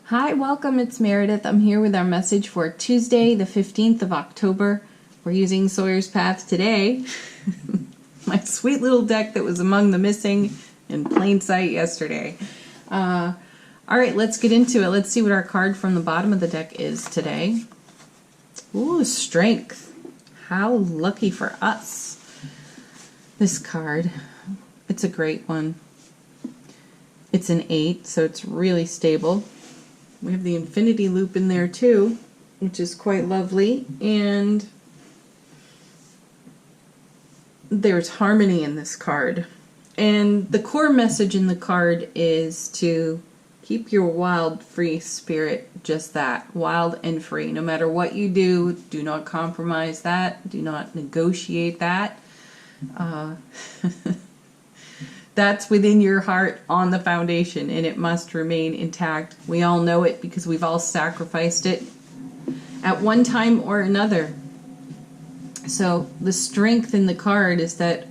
Hi, welcome. It's Meredith. I'm here with our message for Tuesday, the 15th of October. We're using Sawyer's Path today. My sweet little deck that was among the missing in plain sight yesterday. All right, let's get into it. Let's see what our card from the bottom of the deck is today. Ooh, Strength. How lucky for us. This card, it's a great one. It's an 8, so it's really stable. We have the infinity loop in there too, which is quite lovely. And there's harmony in this card. And the core message in the card is to keep your wild, free spirit just that, wild and free. No matter what you do not compromise that. Do not negotiate that. That's within your heart on the foundation, and it must remain intact. We all know it because we've all sacrificed it at one time or another. So the strength in the card is that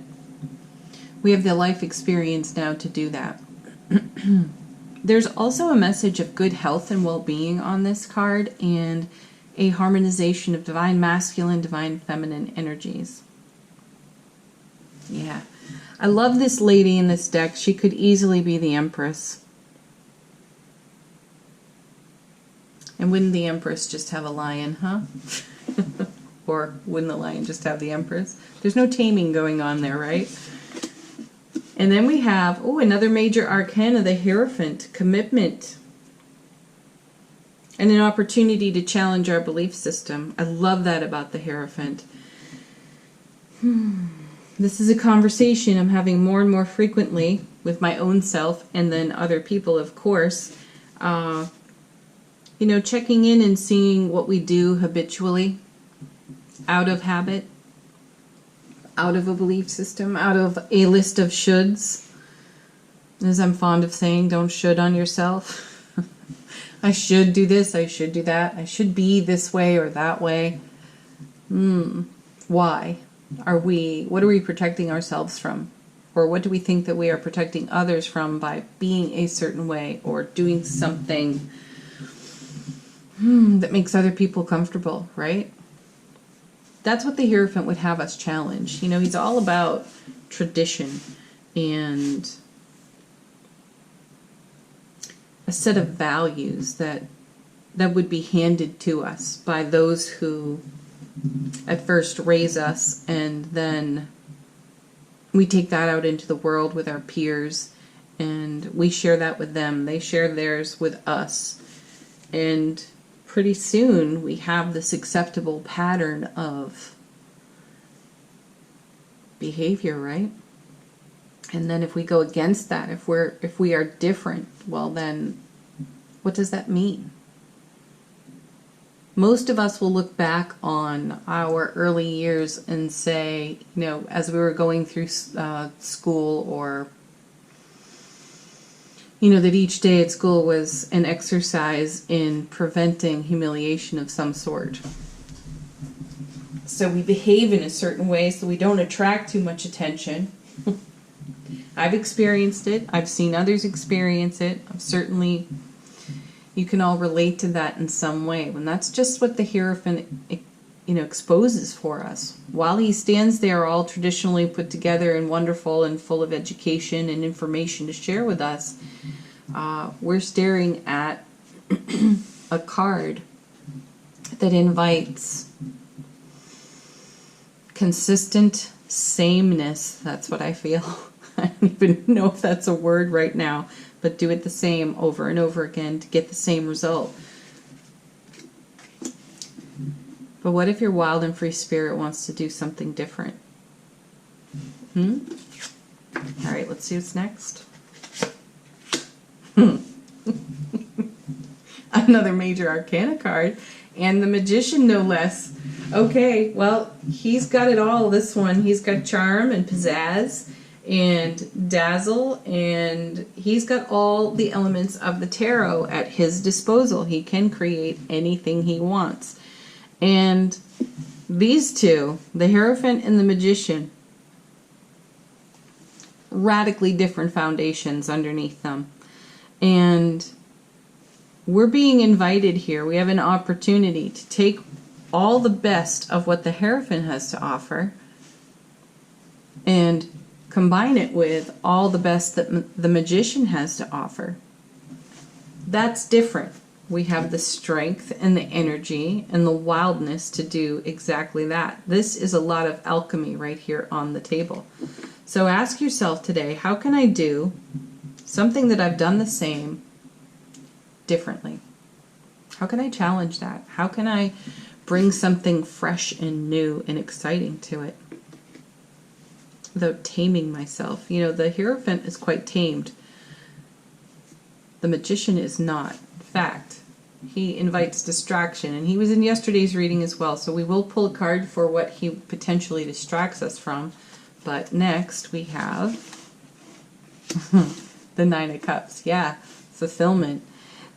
we have the life experience now to do that. There's also a message of good health and well-being on this card, and a harmonization of divine masculine, divine feminine energies. Yeah. I love this lady in this deck. She could easily be the Empress. And wouldn't the Empress just have a lion, huh? Or wouldn't the lion just have the Empress? There's no taming going on there, right? And then we have, another major arcana, the Hierophant, commitment. And an opportunity to challenge our belief system. I love that about the Hierophant. This is a conversation I'm having more and more frequently with my own self and then other people, of course. Checking in and seeing what we do habitually, out of habit, out of a belief system, out of a list of shoulds. As I'm fond of saying, don't should on yourself. I should do this, I should do that, I should be this way or that way. Why? What are we protecting ourselves from? Or what do we think that we are protecting others from by being a certain way or doing something that makes other people comfortable, right? That's what the Hierophant would have us challenge. He's all about tradition and a set of values that would be handed to us by those who at first raise us, and then we take that out into the world with our peers, and we share that with them. They share theirs with us. And pretty soon we have this acceptable pattern of behavior, right? And then if we go against that, if we are different, well then, what does that mean? Most of us will look back on our early years and say, as we were going through school, or, that each day at school was an exercise in preventing humiliation of some sort. So we behave in a certain way so we don't attract too much attention. I've experienced it. I've seen others experience it. You can all relate to that in some way. And that's just what the Hierophant, exposes for us. While he stands there all traditionally put together and wonderful and full of education and information to share with us, we're staring at a card that invites consistent sameness. That's what I feel. I don't even know if that's a word right now. But do it the same over and over again to get the same result. But what if your wild and free spirit wants to do something different? All right, let's see what's next. Another major arcana card, and the Magician, no less. Okay, well, he's got it all, this one. He's got charm and pizzazz and dazzle, and he's got all the elements of the tarot at his disposal. He can create anything he wants. And these two, the Hierophant and the Magician, radically different foundations underneath them. And we're being invited here. We have an opportunity to take all the best of what the Hierophant has to offer and combine it with all the best that the Magician has to offer. That's different. We have the strength and the energy and the wildness to do exactly that. This is a lot of alchemy right here on the table. So ask yourself today, how can I do something that I've done the same differently? How can I challenge that? How can I bring something fresh and new and exciting to it without taming myself? You know, the Hierophant is quite tamed. The Magician is not. In fact, he invites distraction, and he was in yesterday's reading as well, so we will pull a card for what he potentially distracts us from. But next we have the Nine of Cups. Yeah, fulfillment.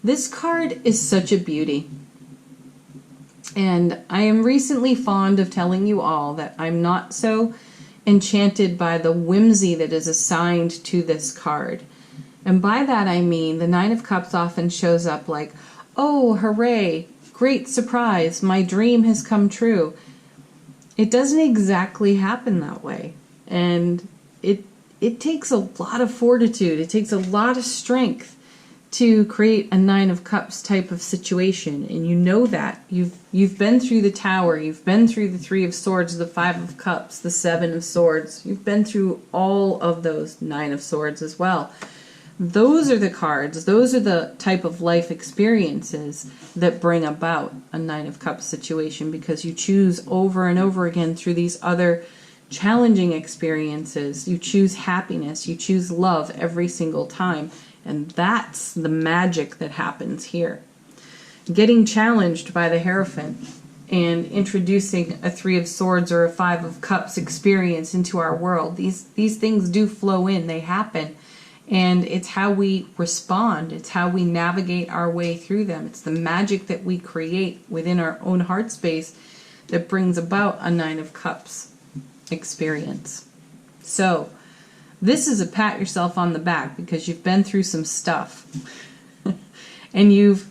This card is such a beauty. And I am recently fond of telling you all that I'm not so enchanted by the whimsy that is assigned to this card. And by that I mean the Nine of Cups often shows up like, oh, hooray, great surprise, my dream has come true. It doesn't exactly happen that way. And it takes a lot of fortitude. It takes a lot of strength to create a Nine of Cups type of situation. And you know that. You've been through the Tower. You've been through the Three of Swords, the Five of Cups, the Seven of Swords. You've been through all of those Nine of Swords as well. Those are the cards, those are the type of life experiences that bring about a Nine of Cups situation, because you choose over and over again through these other challenging experiences. You choose happiness, you choose love every single time, and that's the magic that happens here. Getting challenged by the Hierophant and introducing a Three of Swords or a Five of Cups experience into our world, these things do flow in, they happen. And it's how we respond. It's how we navigate our way through them. It's the magic that we create within our own heart space that brings about a Nine of Cups experience. So this is a pat yourself on the back because you've been through some stuff. And you've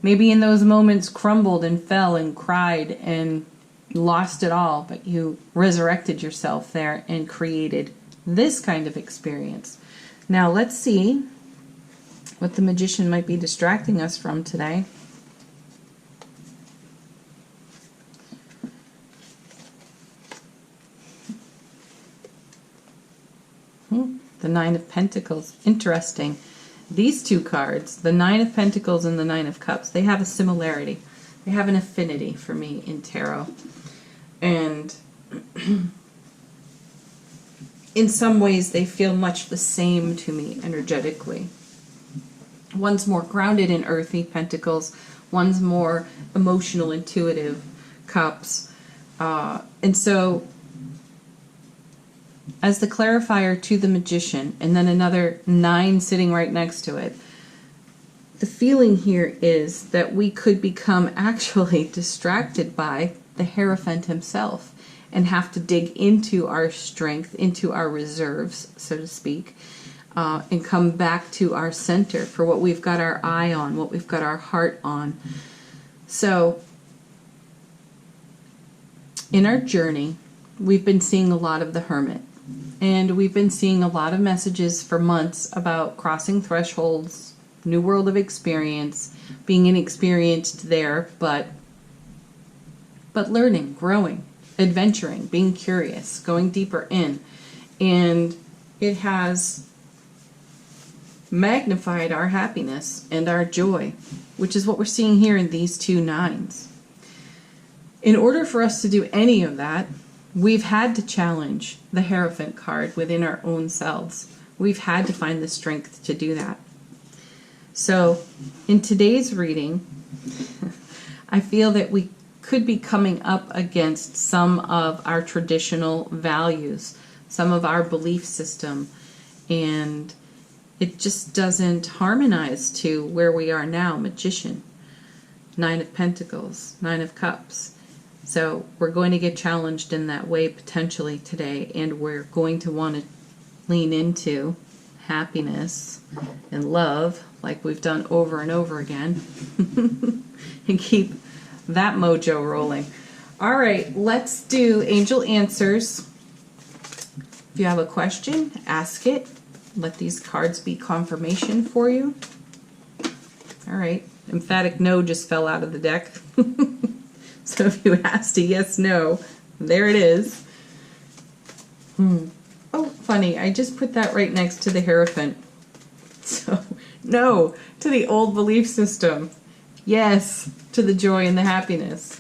maybe in those moments crumbled and fell and cried and lost it all, but you resurrected yourself there and created this kind of experience. Now let's see what the Magician might be distracting us from today. The Nine of Pentacles. Interesting. These two cards, the Nine of Pentacles and the Nine of Cups, they have a similarity. They have an affinity for me in tarot. And in some ways, they feel much the same to me energetically. One's more grounded in earthy pentacles. One's more emotional, intuitive cups. And so, as the clarifier to the Magician, and then another 9 sitting right next to it, the feeling here is that we could become actually distracted by the Hierophant himself, and have to dig into our strength, into our reserves, so to speak, and come back to our center for what we've got our eye on, what we've got our heart on. So, in our journey, we've been seeing a lot of the Hermit. And we've been seeing a lot of messages for months about crossing thresholds, new world of experience, being inexperienced there, but learning, growing, adventuring, being curious, going deeper in. And it has magnified our happiness and our joy, which is what we're seeing here in these two 9s. In order for us to do any of that, we've had to challenge the Hierophant card within our own selves. We've had to find the strength to do that. So, in today's reading, I feel that we could be coming up against some of our traditional values, some of our belief system, and it just doesn't harmonize to where we are now. Magician, 9 of Pentacles, 9 of Cups. So we're going to get challenged in that way potentially today, and we're going to want to lean into happiness and love like we've done over and over again, and keep that mojo rolling. All right, let's do angel answers. If you have a question, ask it. Let these cards be confirmation for you. All right, emphatic no just fell out of the deck. So if you asked a yes, no, there it is. Oh, funny, I just put that right next to the Hierophant. So, no, to the old belief system. Yes, to the joy and the happiness.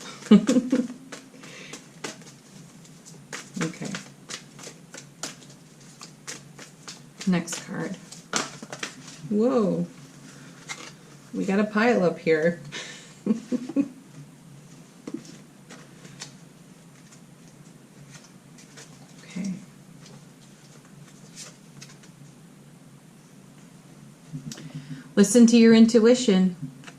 Okay. Next card. Whoa. We got a pile up here. Okay. Listen to your intuition.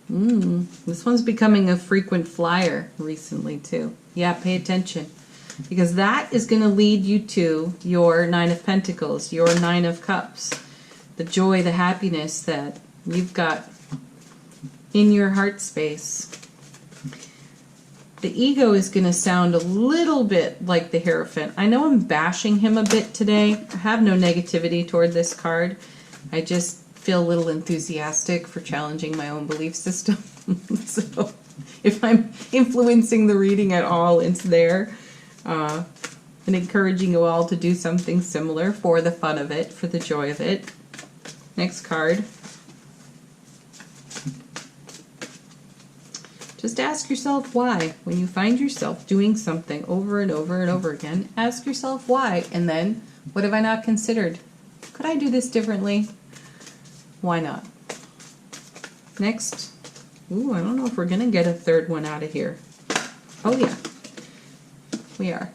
This one's becoming a frequent flyer recently too. Yeah, pay attention. Because that is going to lead you to your Nine of Pentacles, your Nine of Cups. The joy, the happiness that you've got in your heart space. The ego is going to sound a little bit like the Hierophant. I know I'm bashing him a bit today. I have no negativity toward this card. I just feel a little enthusiastic for challenging my own belief system. So if I'm influencing the reading at all, it's there. And encouraging you all to do something similar for the fun of it, for the joy of it. Next card. Just ask yourself why. When you find yourself doing something over and over and over again, ask yourself why. And then, what have I not considered? Could I do this differently? Why not? Next. Ooh, I don't know if we're going to get a third one out of here. Oh, yeah. We are.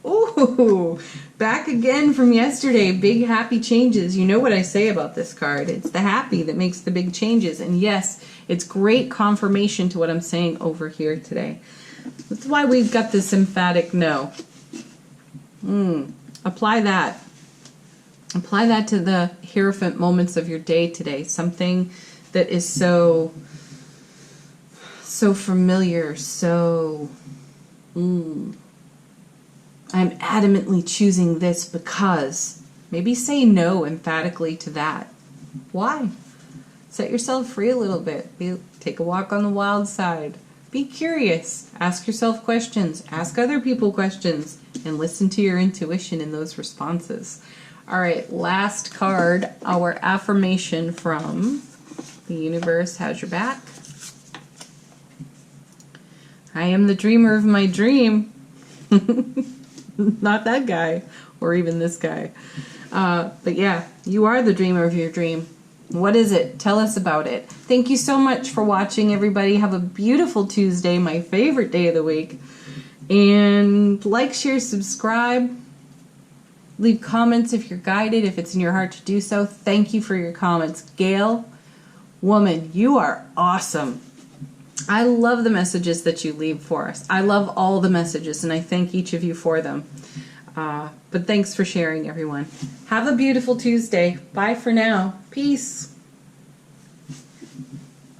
Ooh, back again from yesterday. Big happy changes. You know what I say about this card. It's the happy that makes the big changes. And yes, it's great confirmation to what I'm saying over here today. That's why we've got this emphatic no. Apply that. Apply that to the Hierophant moments of your day today. Something that is so familiar, so... I'm adamantly choosing this because. Maybe say no emphatically to that. Why? Set yourself free a little bit. Take a walk on the wild side. Be curious. Ask yourself questions. Ask other people questions. And listen to your intuition in those responses. All right, last card. Our affirmation from the universe has your back. I am the dreamer of my dream. Not that guy, or even this guy. But yeah, you are the dreamer of your dream. What is it? Tell us about it. Thank you so much for watching, everybody. Have a beautiful Tuesday, my favorite day of the week. And like, share, subscribe. Leave comments if you're guided, if it's in your heart to do so. Thank you for your comments. Gail, woman, you are awesome. I love the messages that you leave for us. I love all the messages, and I thank each of you for them. But thanks for sharing, everyone. Have a beautiful Tuesday. Bye for now. Peace.